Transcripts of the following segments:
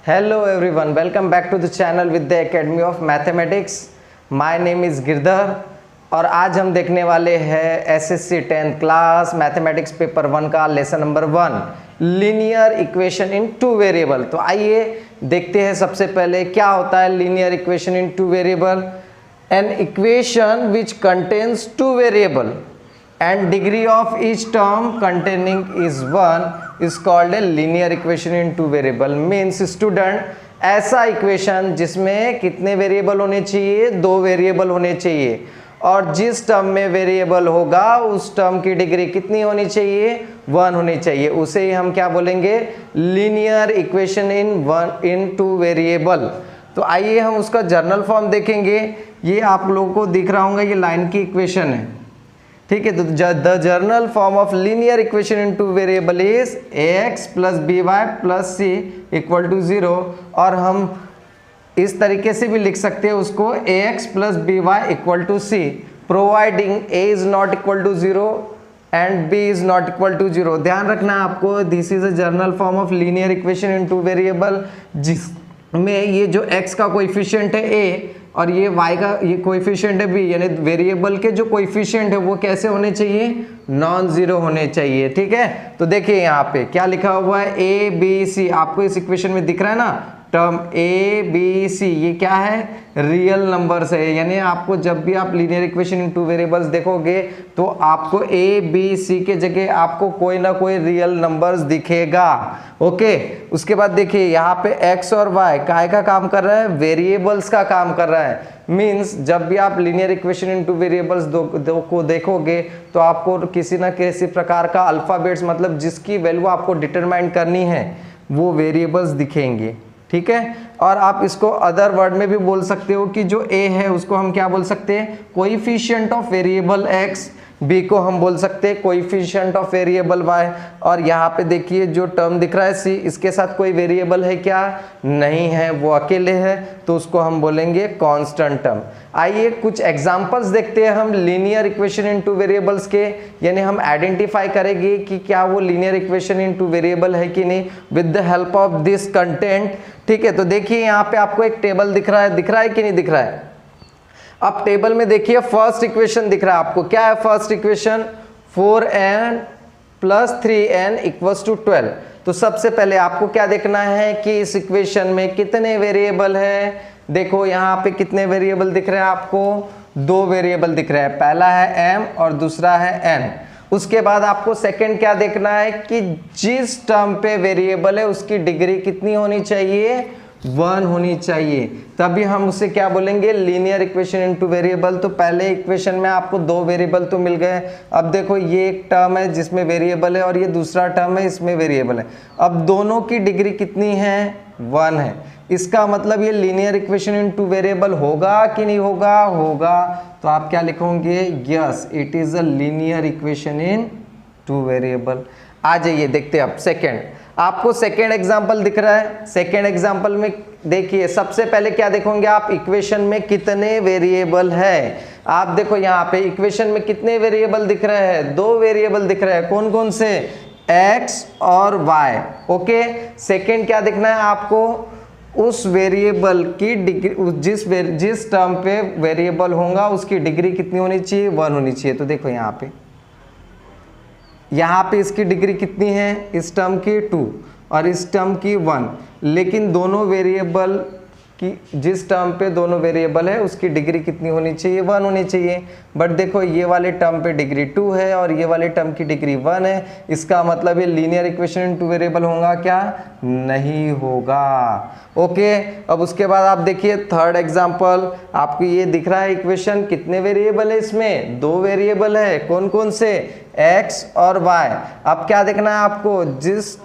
Hello everyone, welcome back to the channel with the Academy of Mathematics. My name is Girdhar और आज हम देखने वाले हैं SSC 10th class mathematics paper 1 का lesson number 1 linear equation in two variable. तो आइए देखते हैं सबसे पहले क्या होता है linear equation in two variable. An equation which contains two variable and degree of each term containing is 1 is called a linear equation in two variable। means student ऐसा इक्वेशन जिसमें कितने वेरिएबल होने चाहिए, दो वेरिएबल होने चाहिए, और जिस टर्म में वेरिएबल होगा उस टर्म की डिग्री कितनी होनी चाहिए, 1 होनी चाहिए, उसे ही हम क्या बोलेंगे, linear equation in two variable. तो आइए हम उसका जर्नल फॉर्म देखेंगे। ये आप लोगों को दिख रहा होगा, ये लाइन की इक्वेशन है, ठीक है। तो the general form of linear equation in two variable is ax plus b y plus c equal to 0, और हम इस तरीके से भी लिख सकते हैं उसको ax plus b y equal to c, providing a is not equal to 0 and b is not equal to 0। ध्यान रखना आपको, this is a general form of linear equation in two variable जिसमें ये जो x का coefficient है a और ये y का ये कोएफिशिएंट है b, यानी वेरिएबल के जो कोएफिशिएंट है वो कैसे होने चाहिए, नॉन जीरो होने चाहिए, ठीक है। तो देखिए यहाँ पे क्या लिखा हुआ है, a b c, आपको इस इक्वेशन में दिख रहा है ना टर्म a b c, ये क्या है, रियल नंबर्स है। यानी आपको जब भी आप linear equation in two variables देखोगे तो आपको a b c के जगह आपको कोई ना कोई रियल नंबर्स दिखेगा, ओके। उसके बाद देखिए यहाँ पे x और y काय का काम कर रहा है, वेरिएबल्स का काम कर रहा है। मीन्स जब भी आप linear equation in two variables को देखोगे तो आपको किसी ना किसी प्रकार का अल्फाबेट्स, मतलब जिसकी वैल्यू आपको डिटरमाइन करनी है वो वेरिएबल्स दिखेंगे, ठीक है। और आप इसको अदर वर्ड में भी बोल सकते हो कि जो a है उसको हम क्या बोल सकते हैं, coefficient of variable x, b को हम बोल सकते हैं कोएफिशिएंट ऑफ वेरिएबल y, और यहाँ पे देखिए जो टर्म दिख रहा है c, इसके साथ कोई वेरिएबल है क्या, नहीं है, वो अकेले है, तो उसको हम बोलेंगे कांस्टेंट टर्म। आइए कुछ एग्जांपल्स देखते हैं हम linear equation in two variables के, यानी हम आइडेंटिफाई करेंगे कि क्या वो linear equation in two variable है कि नहीं with the help of this content, ठीक है। तो देखिए यहाँ पे आपको एक टेबल दिख रहा है कि नहीं दिख रहा है। अब टेबल में देखिए फर्स्ट इक्वेशन दिख रहा है आपको, क्या है first equation, 4n plus 3n equals to 12। तो सबसे पहले आपको क्या देखना है कि इस इक्वेशन में कितने वेरिएबल है। देखो यहाँ पे कितने वेरिएबल दिख रहे हैं आपको, दो वेरिएबल दिख रहे हैं, पहला है m और दूसरा है n। उसके बाद आपको सेकंड क्या देखना है कि जिस टर्म पे वेरिएबल है उसकी डिग्री कितनी होनी चाहिए, 1 होनी चाहिए, तभी हम उसे क्या बोलेंगे, लीनियर इक्वेशन इनटू वेरिएबल। तो पहले इक्वेशन में आपको दो वेरिएबल तो मिल गए। अब देखो ये एक टर्म है जिसमें वेरिएबल है और ये दूसरा टर्म है इसमें वेरिएबल है। अब दोनों की डिग्री कितनी है, 1 है। इसका मतलब ये लीनियर इक्वेशन इनटू वेरिएबल होगा कि नहीं होगा, होगा। तो आप क्या लिखोगे, yes it is a linear equation in two variable. आ जाइए देखते हैं अब सेकेंड, आपको सेकेंड एग्जाम्पल दिख रहा है। सेकेंड एग्जाम्पल में देखिए सबसे पहले क्या देखोगे आप, इक्वेशन में कितने वेरिएबल है। आप देखो यहाँ पे इक्वेशन में कितने वेरिएबल दिख रहे हैं, दो वेरिएबल दिख रहे हैं, कौन कौन से, x और y, ओके। सेकेंड क्या देखना है आपको, उस वेरिएबल की डिग्री, जिस टर्म पे वेरिएबल होगा उसकी डिग्री कितनी होनी चाहिए, 1 होनी चाहिए। तो देखो यहाँ पे इसकी डिग्री कितनी है, इस टर्म की 2 और इस टर्म की 1, लेकिन दोनों वेरिएबल की, जिस टर्म पे दोनों वेरिएबल है उसकी डिग्री कितनी होनी चाहिए, 1 होनी चाहिए। बट देखो ये वाले टर्म पे डिग्री 2 है और ये वाले टर्म की डिग्री 1 है, इसका मतलब ये linear equation in two variable होगा क्या, नहीं होगा, ओके। अब उसके बाद आप देखिए थर्ड एग्जांपल, आपको ये दिख रहा है इक्वेशन, कितने वेरिएबल है इसमें, दो वेरिएबल है, कौन कौन से, x और y। अब क्या देखना है आपको, जिस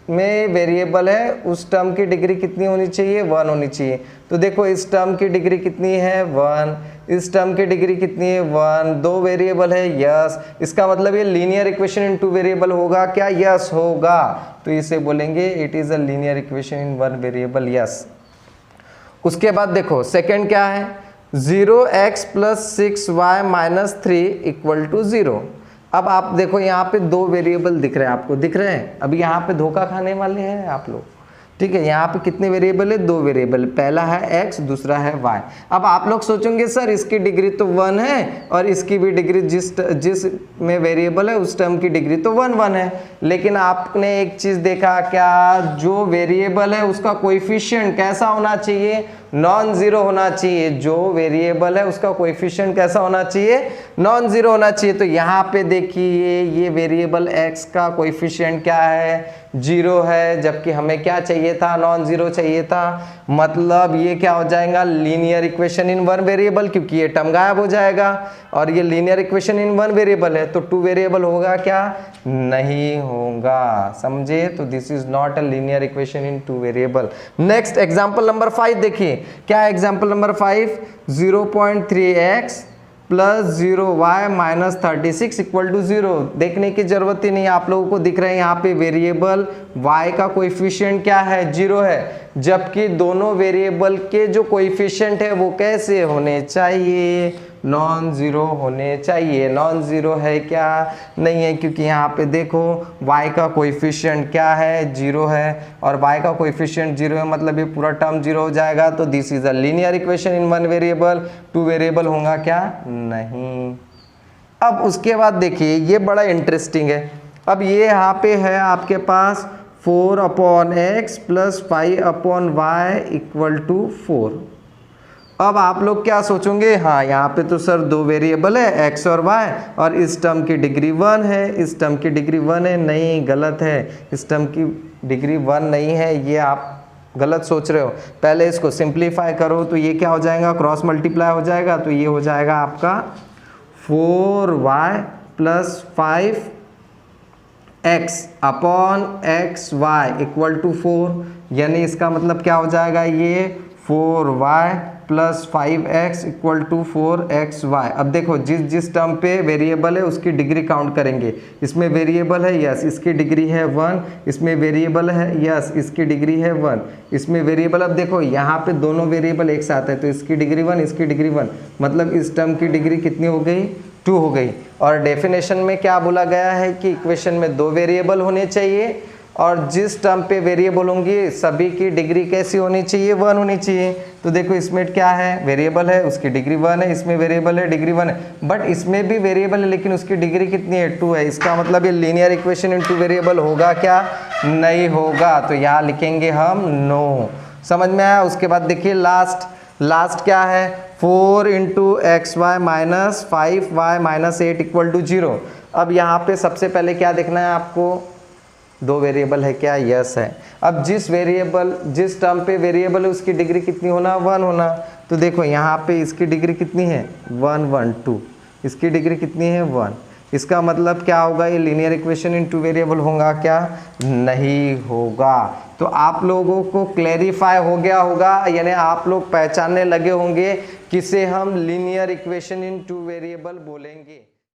में वेरिएबल है उस टर्म की डिग्री कितनी होनी चाहिए, 1 होनी चाहिए। तो देखो इस टर्म की डिग्री कितनी है, 1, इस टर्म की डिग्री कितनी है, 1, दो वेरिएबल है, यस। इसका मतलब ये linear equation in two variable होगा क्या, यस होगा। तो इसे बोलेंगे it is a linear equation in 1 variable, yes. उसके बाद देखो सेकेंड क्या है, 0x plus 6y minus 3 equal to 0। अब आप देखो यहाँ पे दो वेरिएबल दिख रहे हैं, आपको दिख रहे हैं, अभी यहाँ पे धोखा खाने वाले हैं आप लोग, ठीक है। यहाँ पे कितने वेरिएबल है, 2 वेरिएबल, पहला है x, दूसरा है y। अब आप लोग सोचेंगे सर इसकी डिग्री तो 1 है और इसकी भी डिग्री जिस में वेरिएबल है उस टर्म की डिग्री तो 1 1 है, लेकिन आपने एक चीज देखा क्या, जो वेरिएबल है उसका कोएफिशिएंट कैसा होना चाहिए, नॉन जीरो होना चाहिए। जो वेरिएबल है उसका कोएफिशिएंट कैसा होना चाहिए, नॉन जीरो होना चाहिए। तो यहाँ पे देखिए ये वेरिएबल x का कोएफिशिएंट क्या है, 0 है, जबकि हमें क्या चाहिए था, नॉन जीरो चाहिए था। मतलब ये क्या हो जाएगा, linear equation in one variable, क्योंकि ये टर्म गायब हो जाएगा और ये linear equation in one variable है, तो 2 वेरिएबल होगा क्या, नहीं होगा, समझे। तो this is not a linear equation in 2 variable. Next example number 5 देखिए, क्या example number 5, 0.3x plus 0y minus 36 equal to 0। देखने की जरूरत ही नहीं, आप लोगों को दिख रहा है यहाँ पे वेरिएबल y का कोएफिशिएंट क्या है, 0 है, जबकि दोनों वेरिएबल के जो कोएफिशिएंट है वो कैसे होने चाहिए, नॉन जीरो होने चाहिए। नॉन जीरो है क्या, नहीं है, क्योंकि यहाँ पे देखो y का कोएफिशिएंट क्या है, 0 है, और y का कोएफिशिएंट 0 है, मतलब ये पूरा टर्म 0 हो जाएगा। तो this is a linear equation in one variable. 2 variable होगा क्या, नहीं। अब उसके बाद देखिए ये बड़ा इंटरेस्टिंग है। अब ये यहाँ पे है आपके पास 4/x plus 5/y equal to 4। अब आप लोग क्या सोचोगे, हाँ यहाँ पे तो सर 2 वेरिएबल है x और y और इस टर्म की डिग्री 1 है, इस टर्म की डिग्री 1 है, नहीं, गलत है, इस टर्म की डिग्री 1 नहीं है, ये आप गलत सोच रहे हो। पहले इसको सिंप्लीफाई करो तो ये क्या हो जाएगा, क्रॉस मल्टीप्लाई हो जाएगा, तो ये हो जाएगा आपका 4y plus 5x upon xy equal to 4, यानी इसका मतलब क्या हो जाएगा, ये 4y plus 5x equal to 4xy। अब देखो जिस टर्म पे वेरिएबल है उसकी डिग्री काउंट करेंगे। इसमें वेरिएबल है यस, इसकी डिग्री है 1, इसमें वेरिएबल है यस, इसकी डिग्री है 1, इसमें वेरिएबल, अब देखो यहाँ पे दोनों वेरिएबल एक साथ है तो इसकी डिग्री 1, इसकी डिग्री 1, मतलब इस टर्म की डिग्री कितनी हो गई, 2 हो गई। और डेफिनेशन में क्या बोला गया है कि इक्वेशन में 2 वेरिएबल होने चाहिए और जिस टर्म पे वेरिएबल होंगी सभी की डिग्री कैसी होनी चाहिए, 1 होनी चाहिए। तो देखो इसमें क्या है, वेरिएबल है उसकी डिग्री 1 है, इसमें वेरिएबल है डिग्री 1 है, बट इसमें भी वेरिएबल है लेकिन उसकी डिग्री कितनी है, 2 है। इसका मतलब ये लीनियर इक्वेशन इन 2 वेरिएबल होगा क्या, नहीं होगा। तो यहाँ लिखेंगे हम नो। समझ में आया। उसके बाद देखिए लास्ट क्या है, 4 into x y minus 5y minus 8 equal to 0। अब यहाँ पे सबसे पहले क्या देखना है आपको, 2 वेरिएबल है क्या, यस है। अब जिस टर्म पे वेरिएबल है उसकी डिग्री कितनी होना, 1 होना। तो देखो यहाँ पे इसकी डिग्री कितनी है, 1 1 2, इसकी डिग्री कितनी है, 1। इसका मतलब क्या होगा, ये लीनियर इक्वेशन इन 2 वेरिएबल होगा क्या, नहीं होगा। तो आप लोगों को क्लैरिफाई हो गया होगा, यानी आप लोग पहचानने लगे होंगे किसे हम लीनियर इक्वेशन इन 2 वेरिएबल बोलेंगे।